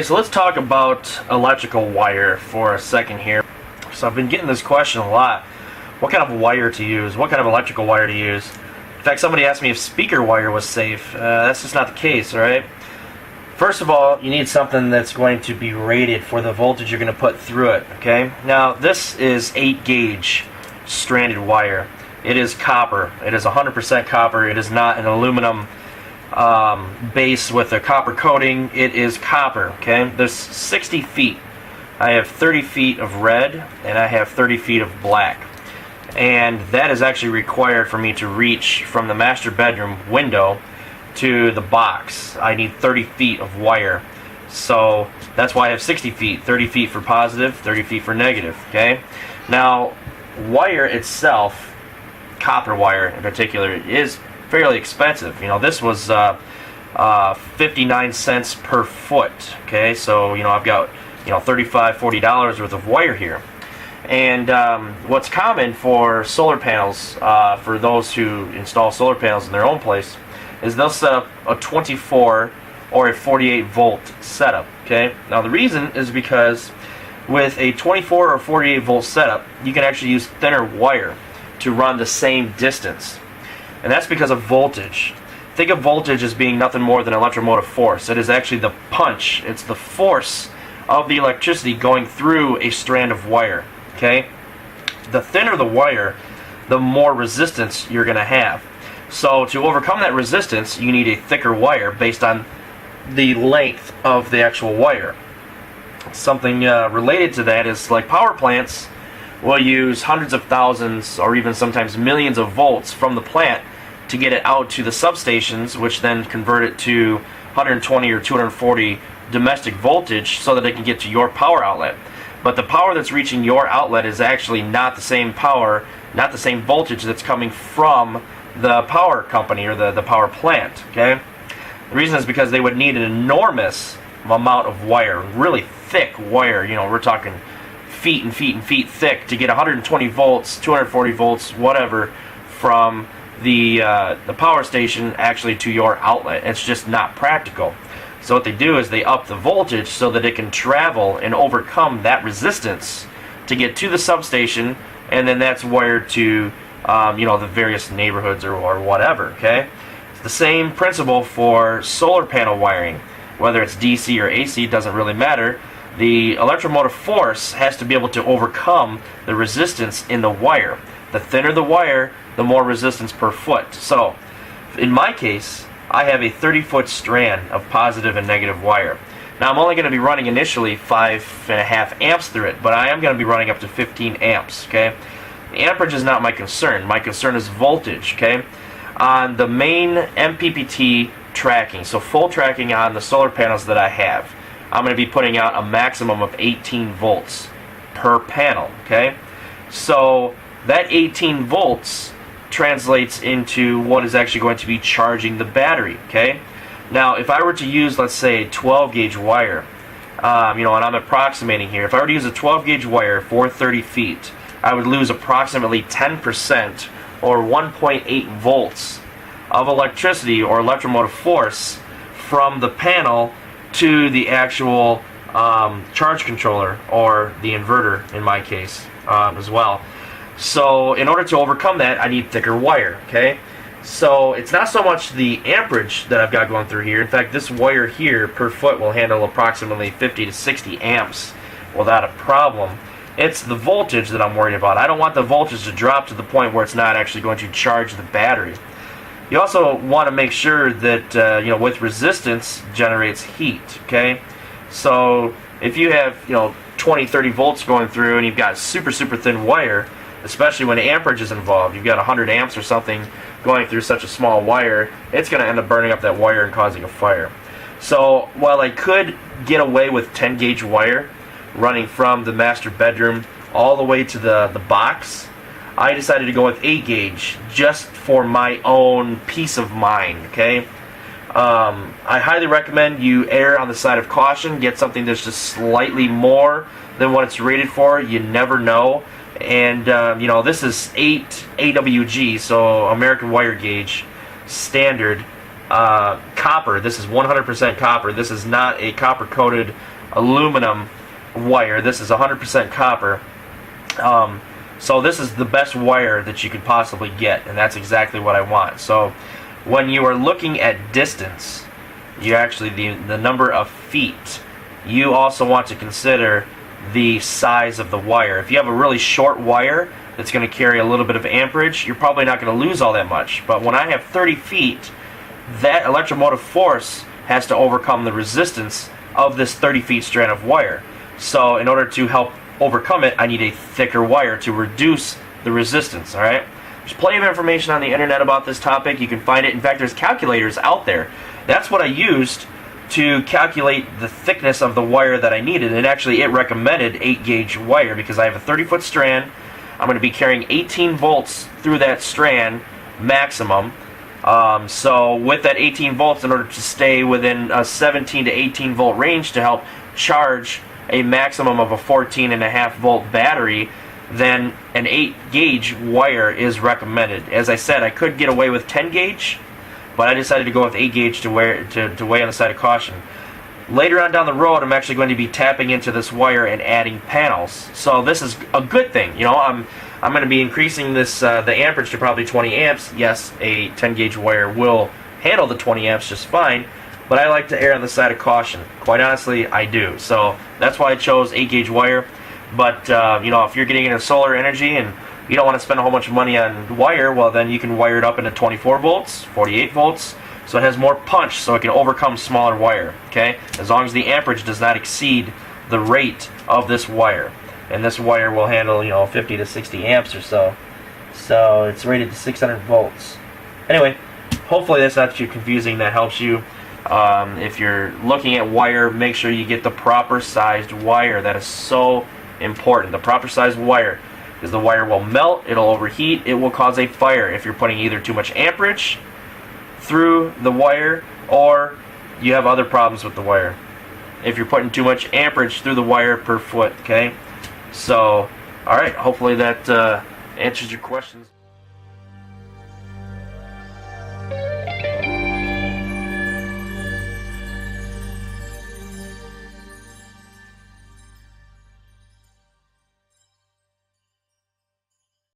Okay, so let's talk about electrical wire for a second here. So I've been getting this question a lot. What kind of wire to use? What kind of electrical wire to use? In fact, somebody asked me if speaker wire was safe. That's just not the case, alright? First of all, you need something that's going to be rated for the voltage you're going to put through it, okay? Now, this is 8 gauge stranded wire. It is copper. It is 100% copper. It is not an aluminum base with a copper coating. It is copper, okay? There's 60 feet. I have 30 feet of red and I have 30 feet of black. And that is actually required for me to reach from the master bedroom window to the box. I need 30 feet of wire. So that's why I have 60 feet. 30 feet for positive, 30 feet for negative, okay? Now, wire itself, copper wire in particular, is fairly expensive. You know, this was 59 cents per foot, okay? So, you know, I've got, you know, $35, $40 worth of wire here. And what's common for solar panels, for those who install solar panels in their own place, is they'll set up a 24 or a 48 volt setup, okay? Now the reason is because with a 24 or 48 volt setup, you can actually use thinner wire to run the same distance. And that's because of voltage. Think of voltage as being nothing more than electromotive force. It is actually the punch. It's the force of the electricity going through a strand of wire, okay? The thinner the wire, the more resistance you're going to have. So to overcome that resistance, you need a thicker wire based on the length of the actual wire. Something related to that is like power plants will use hundreds of thousands or even sometimes millions of volts from the plant to get it out to the substations, which then convert it to 120 or 240 domestic voltage so that it can get to your power outlet. But the power that's reaching your outlet is actually not the same power, not the same voltage that's coming from the power company or the power plant, okay? The reason is because they would need an enormous amount of wire, really thick wire. You know, we're talking feet and feet and feet thick to get 120 volts, 240 volts, whatever, from the power station actually to your outlet. It's just not practical. So what they do is they up the voltage so that it can travel and overcome that resistance to get to the substation, and then that's wired to you know, the various neighborhoods or whatever, okay? It's the same principle for solar panel wiring. Whether it's DC or AC, doesn't really matter. The electromotive force has to be able to overcome the resistance in the wire. The thinner the wire, the more resistance per foot. So, in my case, I have a 30-foot strand of positive and negative wire. Now, I'm only going to be running initially 5.5 amps through it, but I am going to be running up to 15 amps, okay? The amperage is not my concern. My concern is voltage, okay? On the main MPPT tracking, so full tracking on the solar panels that I have, I'm going to be putting out a maximum of 18 volts per panel, okay? So that 18 volts translates into what is actually going to be charging the battery, okay? Now, if I were to use, let's say, 12 gauge wire, you know, and I'm approximating here, if I were to use a 12 gauge wire for 30 feet, I would lose approximately 10% or 1.8 volts of electricity or electromotive force from the panel to the actual charge controller, or the inverter in my case as well. So in order to overcome that, I need thicker wire, okay? So it's not so much the amperage that I've got going through here. In fact, this wire here per foot will handle approximately 50 to 60 amps without a problem. It's the voltage that I'm worried about. I don't want the voltage to drop to the point where it's not actually going to charge the battery. You also want to make sure that, you know, with resistance generates heat, okay? So if you have, you know, 20, 30 volts going through and you've got super, super thin wire, especially when amperage is involved, you've got 100 amps or something going through such a small wire, it's going to end up burning up that wire and causing a fire. So while I could get away with 10 gauge wire running from the master bedroom all the way to the box, I decided to go with 8 gauge just for my own peace of mind, okay? I highly recommend you err on the side of caution, get something that's just slightly more than what it's rated for. You never know. And, you know, this is 8 AWG, so American Wire Gauge standard copper. This is 100% copper. This is not a copper-coated aluminum wire. This is 100% copper. So this is the best wire that you could possibly get, and that's exactly what I want. So when you are looking at distance, you actually the number of feet, you also want to consider the size of the wire. If you have a really short wire that's going to carry a little bit of amperage, you're probably not going to lose all that much. But when I have 30 feet, that electromotive force has to overcome the resistance of this 30 feet strand of wire. So in order to help overcome it, I need a thicker wire to reduce the resistance. Alright? There's plenty of information on the internet about this topic. You can find it. In fact, there's calculators out there. That's what I used to calculate the thickness of the wire that I needed, and actually it recommended 8-gauge wire because I have a 30-foot strand. I'm going to be carrying 18 volts through that strand maximum. So with that 18 volts, in order to stay within a 17 to 18 volt range to help charge a maximum of a 14.5 volt battery, then an 8-gauge wire is recommended. As I said, I could get away with 10-gauge, but I decided to go with 8-gauge to weigh on the side of caution. Later on down the road, I'm actually going to be tapping into this wire and adding panels. So this is a good thing. You know, I'm going to be increasing this the amperage to probably 20 amps. Yes, a 10-gauge wire will handle the 20 amps just fine, but I like to err on the side of caution. Quite honestly, I do. So that's why I chose 8-gauge wire. But you know, if you're getting into solar energy and you don't want to spend a whole bunch of money on wire, well then you can wire it up into 24 volts, 48 volts, so it has more punch, so it can overcome smaller wire. Okay, as long as the amperage does not exceed the rate of this wire, and this wire will handle, you know, 50 to 60 amps or so. So it's rated to 600 volts. Anyway, hopefully that's not too confusing. That helps you. If you're looking at wire, make sure you get the proper sized wire. That is so important. The proper sized wire, because the wire will melt, it'll overheat, it will cause a fire if you're putting either too much amperage through the wire or you have other problems with the wire. If you're putting too much amperage through the wire per foot, okay? So, alright, hopefully that answers your questions.